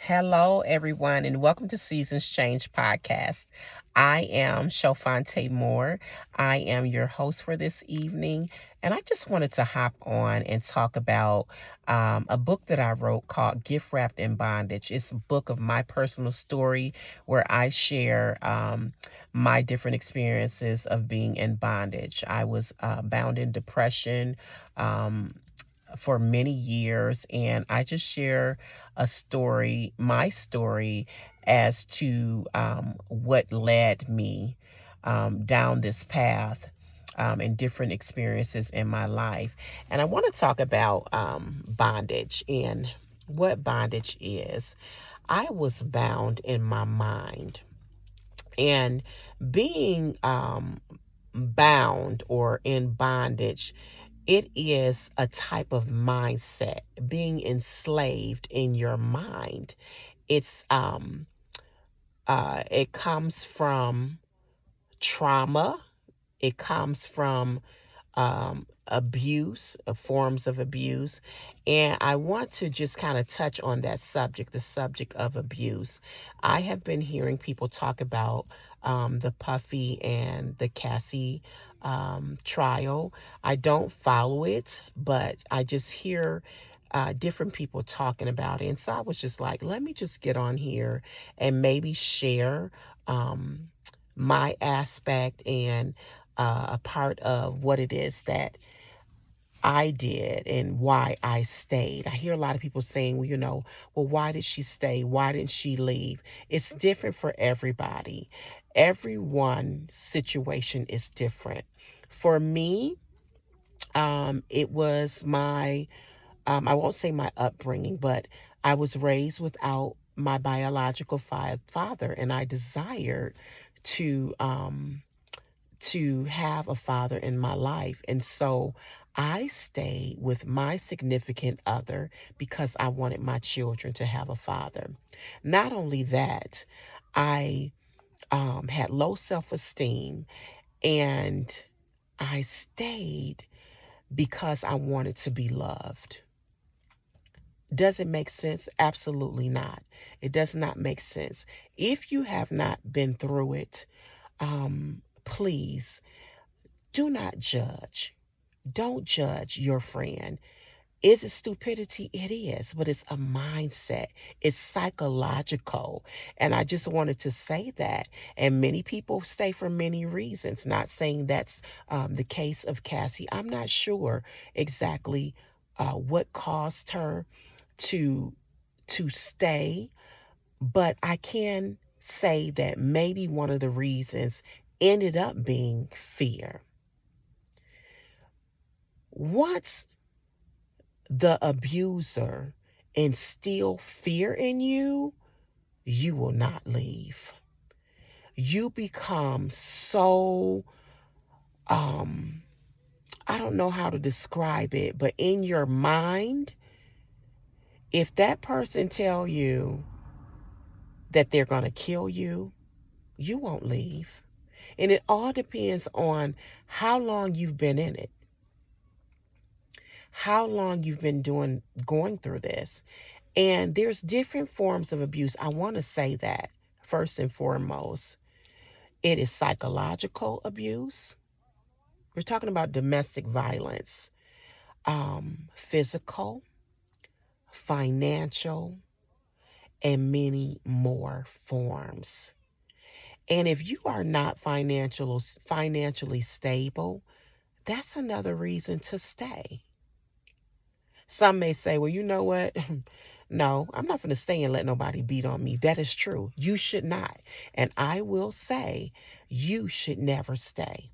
Hello, everyone, and welcome to Seazons Change Podcast. I am Shellfontae Moore. I am your host for this evening, and I just wanted to hop on and talk about a book that I wrote called Gift Wrapped in Bondage. It's a book of my personal story where I share my different experiences of being in bondage. I was bound in depression. For many years, and I just share my story, as to what led me down this path and different experiences in my life. And I want to talk about bondage and what bondage is. I was bound in my mind, and being bound or in bondage, it is a type of mindset, being enslaved in your mind. It comes from trauma. It comes from abuse, forms of abuse. And I want to just kind of touch on that subject, the subject of abuse. I have been hearing people talk about the Puffy and the Cassie trial. I don't follow it, but I just hear different people talking about it. And so I was just like, let me just get on here and maybe share my aspect and a part of what it is that I did and why I stayed. I hear a lot of people saying, well, why did she stay? Why didn't she leave? It's different for everybody. Everyone's situation is different. For me, it was I won't say my upbringing, but I was raised without my biological father, and I desired to have a father in my life. And so I stayed with my significant other because I wanted my children to have a father. Not only that, I had low self-esteem, and I stayed because I wanted to be loved. Does it make sense? Absolutely not. It does not make sense. If you have not been through it, please do not judge. Don't judge your friend. Is it stupidity? It is, but it's a mindset. It's psychological. And I just wanted to say that. And many people stay for many reasons. Not saying that's the case of Cassie. I'm not sure exactly what caused her to stay, but I can say that maybe one of the reasons ended up being fear. Once the abuser instill fear in you, you will not leave. You become so, I don't know how to describe it, but in your mind, if that person tell you that they're going to kill you, you won't leave. And it all depends on how long you've been in it, how long you've been going through this. And there's different forms of abuse. I want to say that first and foremost, it is psychological abuse. We're talking about domestic violence, physical, financial, and many more forms. And if you are not financially stable, that's another reason to stay. Some may say, well, you know what? No, I'm not going to stay and let nobody beat on me. That is true. You should not. And I will say, you should never stay.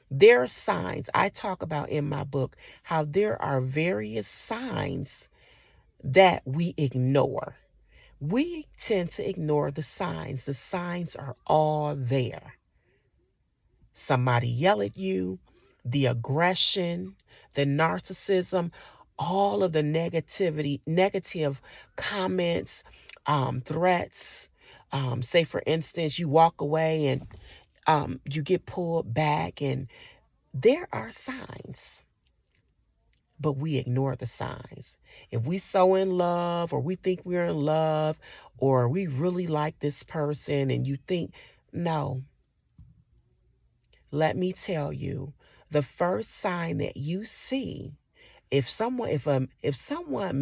There are signs I talk about in my book, how there are various signs that we ignore. We tend to ignore the signs. The signs are all there. Somebody yell at you, the aggression, the narcissism, all of the negative comments, threats. Say, for instance, you walk away and you get pulled back, and there are signs. but we ignore the signs. If we so in love, or we think we're in love, or we really like this person, and you think, no, let me tell you, the first sign that you see, if someone,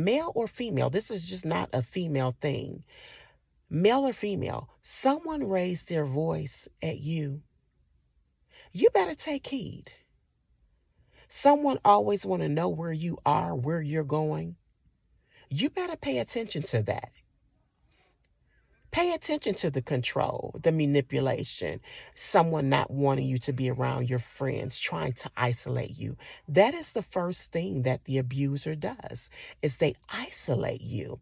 male or female, this is just not a female thing, male or female, someone raised their voice at you, you better take heed. Someone always want to know where you are, where you're going. You better pay attention to that. Pay attention to the control, the manipulation, someone not wanting you to be around your friends, trying to isolate you. That is the first thing that the abuser does, is they isolate you.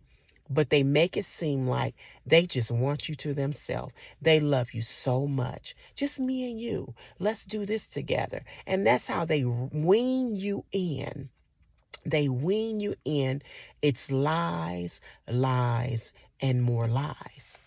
But they make it seem like they just want you to themselves. They love you so much. Just me and you. Let's do this together. And that's how they wean you in. They wean you in. It's lies, lies, and more lies.